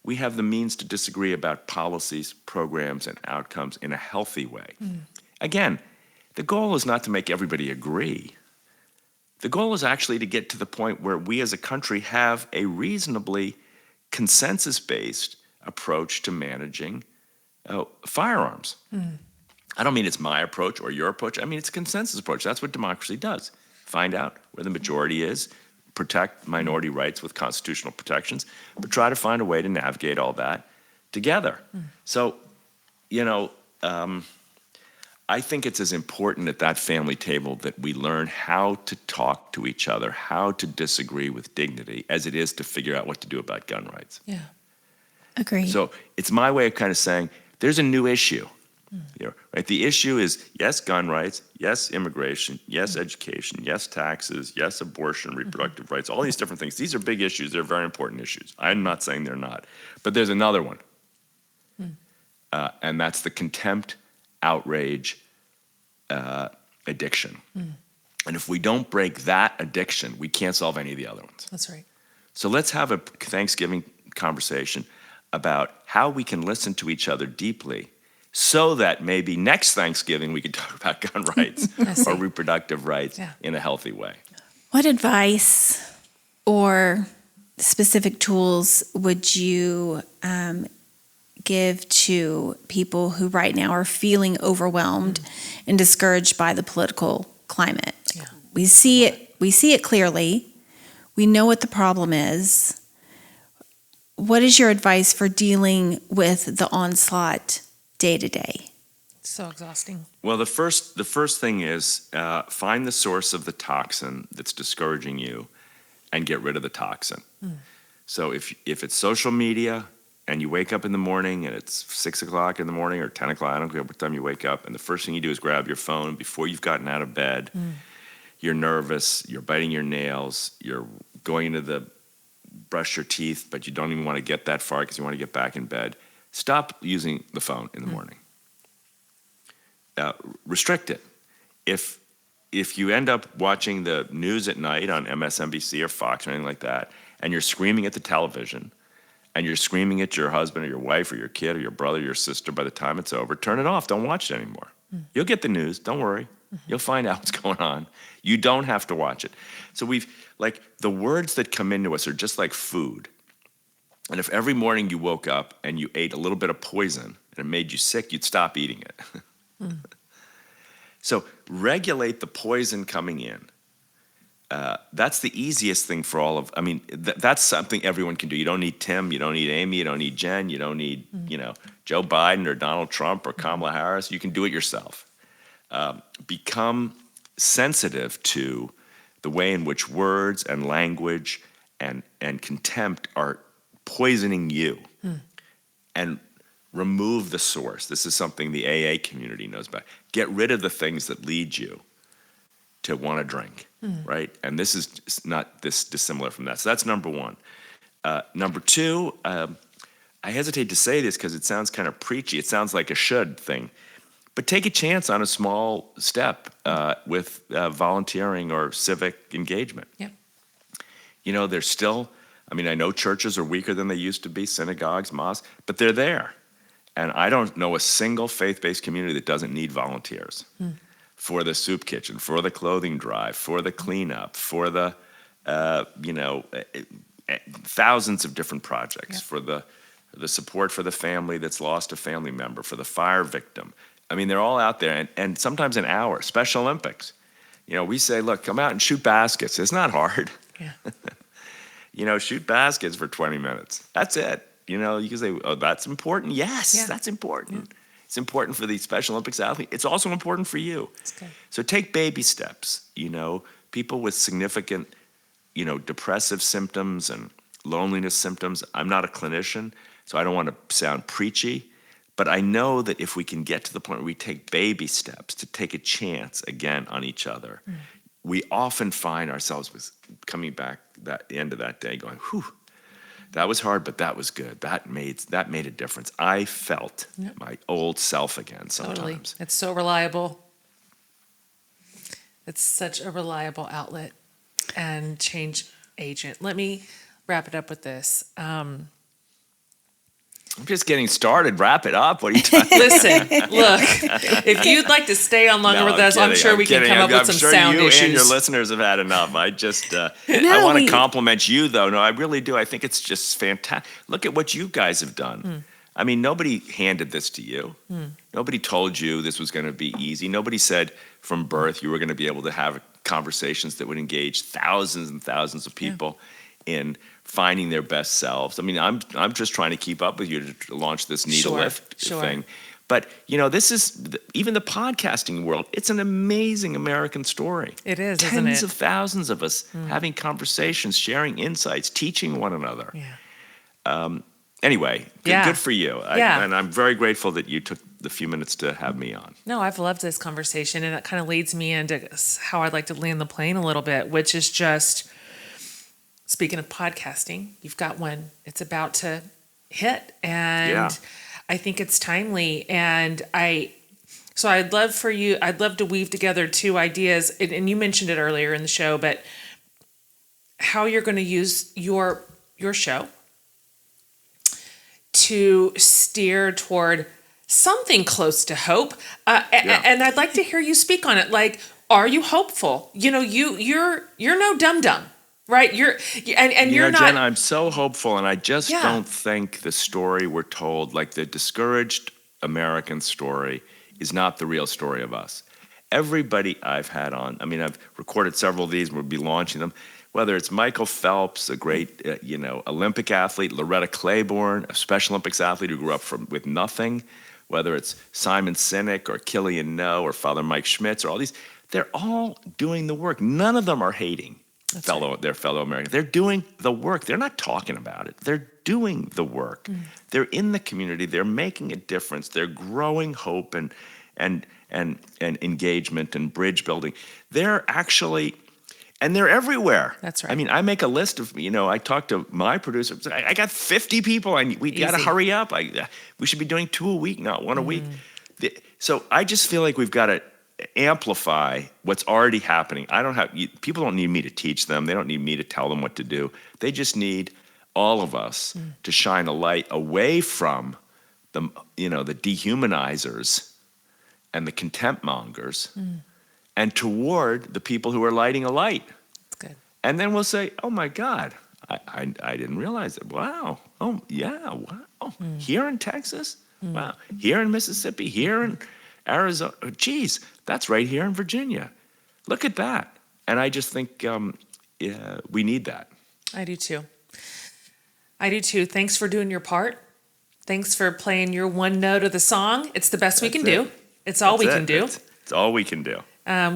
we have the means to disagree about policies, programs, and outcomes in a healthy way. Again, the goal is not to make everybody agree. The goal is actually to get to the point where we as a country have a reasonably consensus-based approach to managing firearms. I don't mean it's my approach or your approach. I mean it's a consensus approach. That's what democracy does. Find out where the majority is, protect minority rights with constitutional protections, but try to find a way to navigate all that together. So, I think it's as important at that family table that we learn how to talk to each other, how to disagree with dignity, as it is to figure out what to do about gun rights. Yeah. Agreed. So it's my way of kind of saying there's a new issue. Right? The issue is, yes, gun rights, yes, immigration, yes, education, yes, taxes, yes, abortion, reproductive rights, all these different things. These are big issues. They're very important issues. I'm not saying they're not. But there's another one. And that's the contempt, outrage, addiction. And if we don't break that addiction, we can't solve any of the other ones. That's right. So let's have a Thanksgiving conversation about how we can listen to each other deeply, so that maybe next Thanksgiving we could talk about gun rights or reproductive rights in a healthy way. What advice or specific tools would you give to people who right now are feeling overwhelmed and discouraged by the political climate? Yeah. We see it clearly. We know what the problem is. What is your advice for dealing with the onslaught day to day? So exhausting. Well, the first thing is find the source of the toxin that's discouraging you and get rid of the toxin. So if it's social media and you wake up in the morning and it's 6 o'clock in the morning or 10 o'clock, I don't care what time you wake up, and the first thing you do is grab your phone before you've gotten out of bed, you're nervous, you're biting your nails, you're going into the brush your teeth, but you don't even want to get that far because you want to get back in bed. Stop using the phone in the morning. Restrict it. If you end up watching the news at night on MSNBC or Fox or anything like that, and you're screaming at the television, and you're screaming at your husband or your wife or your kid or your brother or your sister, by the time it's over, turn it off. Don't watch it anymore. You'll get the news. Don't worry. You'll find out what's going on. You don't have to watch it. So the words that come into us are just like food. And if every morning you woke up and you ate a little bit of poison and it made you sick, you'd stop eating it. So regulate the poison coming in. That's the easiest thing for all of, that's something everyone can do. You don't need Tim, you don't need Amy, you don't need Jen, you don't need, Joe Biden or Donald Trump or Kamala Harris. You can do it yourself. Become sensitive to the way in which words and language and contempt are poisoning you. And remove the source. This is something the AA community knows about. Get rid of the things that lead you to want to drink, right? And this is not this dissimilar from that. So that's number one. Number two, I hesitate to say this because it sounds kind of preachy. It sounds like a should thing. But take a chance on a small step with volunteering or civic engagement. Yeah. There's still, I know churches are weaker than they used to be, synagogues, mosques, but they're there. And I don't know a single faith-based community that doesn't need volunteers for the soup kitchen, for the clothing drive, for the cleanup, for the, thousands of different projects, for the support for the family that's lost a family member, for the fire victim. They're all out there, and sometimes an hour, Special Olympics. We say, look, come out and shoot baskets. It's not hard. Yeah. Shoot baskets for 20 minutes. That's it. You can say, oh, that's important. Yes, Yeah. that's important. Yeah. It's important for the Special Olympics athlete. It's also important for you. That's good. So take baby steps. People with significant, depressive symptoms and loneliness symptoms. I'm not a clinician, so I don't want to sound preachy, but I know that if we can get to the point where we take baby steps to take a chance again on each other, we often find ourselves with coming back at the end of that day going, whew, that was hard, but that was good. That made a difference. I felt my old self again sometimes. Totally. It's so reliable. It's such a reliable outlet and change agent. Let me wrap it up with this. I'm just getting started. Wrap it up. What are you talking Listen, look, if you'd like to stay on longer with us, I'm sure we can come up with some sound issues. I'm sure you and your listeners have had enough. I just, I want to compliment you, though. No, I really do. I think it's just fantastic. Look at what you guys have done. Nobody handed this to you. Nobody told you this was going to be easy. Nobody said from birth you were going to be able to have conversations that would engage thousands and thousands of people in finding their best selves. I'm just trying to keep up with you to launch this needle lift thing. But, this is, even the podcasting world, it's an amazing American story. It is, isn't it? Tens of thousands of us having conversations, sharing insights, teaching one another. Yeah. Anyway, good for you. Yeah. And I'm very grateful that you took the few minutes to have me on. No, I've loved this conversation, and it kind of leads me into how I'd like to land the plane a little bit, which is just, speaking of podcasting, you've got one. It's about to hit, and I think it's timely. And I'd love to weave together two ideas, and you mentioned it earlier in the show, but how you're going to use your show to steer toward something close to hope. And I'd like to hear you speak on it. Like, are you hopeful? You're no dum-dum. Right, you're not. Jen, I'm so hopeful, and I just don't think the story we're told, like the discouraged American story, is not the real story of us. Everybody I've had on, I've recorded several of these, and we'll be launching them. Whether it's Michael Phelps, a great, Olympic athlete, Loretta Claiborne, a Special Olympics athlete who grew up with nothing. Whether it's Simon Sinek or Killian No or Father Mike Schmitz or all these, they're all doing the work. None of them are hating. Their fellow Americans. They're doing the work. They're not talking about it. They're doing the work. They're in the community. They're making a difference. They're growing hope and and engagement and bridge building. They're actually, and they're everywhere. That's right. I mean, I make a list of, I talk to my producer. I got 50 people. We got to Easy. hurry up. We should be doing 2 a week, not 1 a week. So I just feel like we've got to amplify what's already happening. People don't need me to teach them. They don't need me to tell them what to do. They just need all of us to shine a light away from the dehumanizers and the contempt mongers, and toward the people who are lighting a light. That's good. And then we'll say, oh my God, I didn't realize it. Wow. Oh yeah. Wow. Here in Texas. Wow. Here in Mississippi. Here in Arizona. Geez, that's right here in Virginia. Look at that. And I just think we need that. I do too. Thanks for doing your part. Thanks for playing your one note of the song. It's the best we can do. It's all we can do. It's all we can do.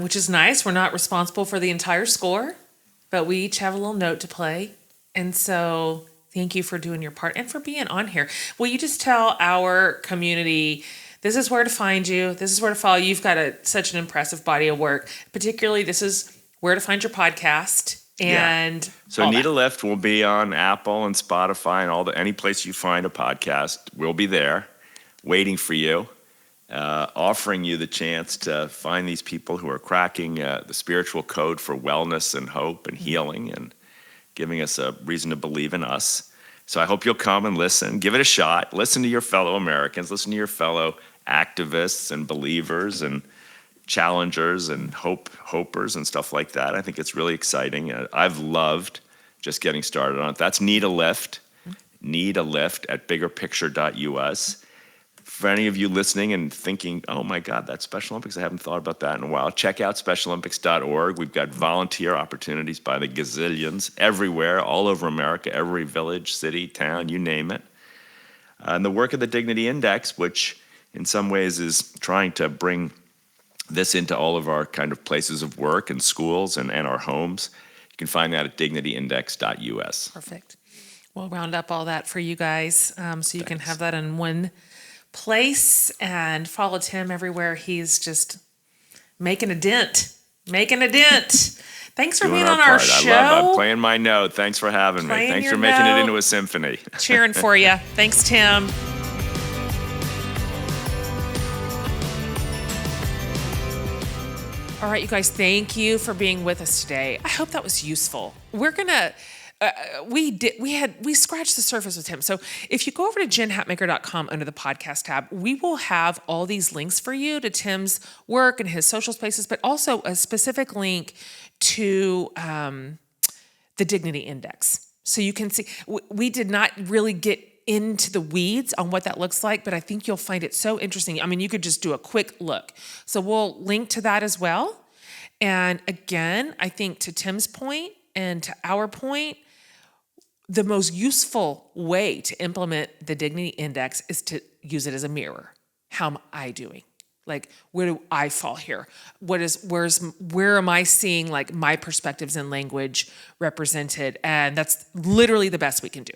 Which is nice. We're not responsible for the entire score, but we each have a little note to play. And so thank you for doing your part and for being on here. Will you just tell our community, this is where to find you. This is where to follow you. You've got such an impressive body of work. Particularly, this is where to find your podcast. And so Need a Lift will be on Apple and Spotify and any place you find a podcast. We'll be there waiting for you, offering you the chance to find these people who are cracking the spiritual code for wellness and hope and healing, and giving us a reason to believe in us. So I hope you'll come and listen, give it a shot, listen to your fellow Americans, listen to your fellow activists and believers and challengers and hopers and stuff like that. I think it's really exciting. I've loved just getting started on it. That's Need a Lift at biggerpicture.us. For any of you listening and thinking, oh my God, that's Special Olympics, I haven't thought about that in a while, check out specialolympics.org. We've got volunteer opportunities by the gazillions everywhere, all over America, every village, city, town, you name it. And the work of the Dignity Index, which in some ways is trying to bring this into all of our kind of places of work and schools and our homes. You can find that at dignityindex.us. Perfect. We'll round up all that for you guys so you can have that in one place, and follow Tim everywhere. He's just making a dent. Thanks for being on our show. I'm playing my note. Thanks for having me. Thanks for making it into a symphony. Cheering for you. Thanks, Tim. All right, you guys, thank you for being with us today. I hope that was useful. We're gonna we scratched the surface with Tim. So if you go over to jenhatmaker.com under the podcast tab, we will have all these links for you to Tim's work and his social spaces, but also a specific link to the Dignity Index. So you can see, we did not really get into the weeds on what that looks like, but I think you'll find it so interesting. I mean, you could just do a quick look. So we'll link to that as well. And again, I think to Tim's point and to our point, the most useful way to implement the Dignity Index is to use it as a mirror. How am I doing? Like, where do I fall here? Where am I seeing like my perspectives and language represented? And that's literally the best we can do,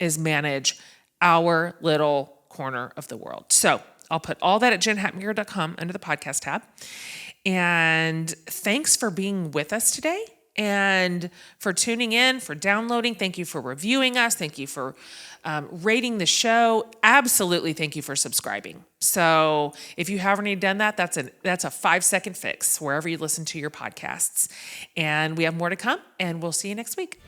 is manage our little corner of the world. So I'll put all that at jenhatmaker.com under the podcast tab. And thanks for being with us today and for tuning in, for downloading. Thank you for reviewing us. Thank you for rating the show. Absolutely. Thank you for subscribing. So if you haven't already done that, that's a 5-second fix wherever you listen to your podcasts. And we have more to come, and we'll see you next week.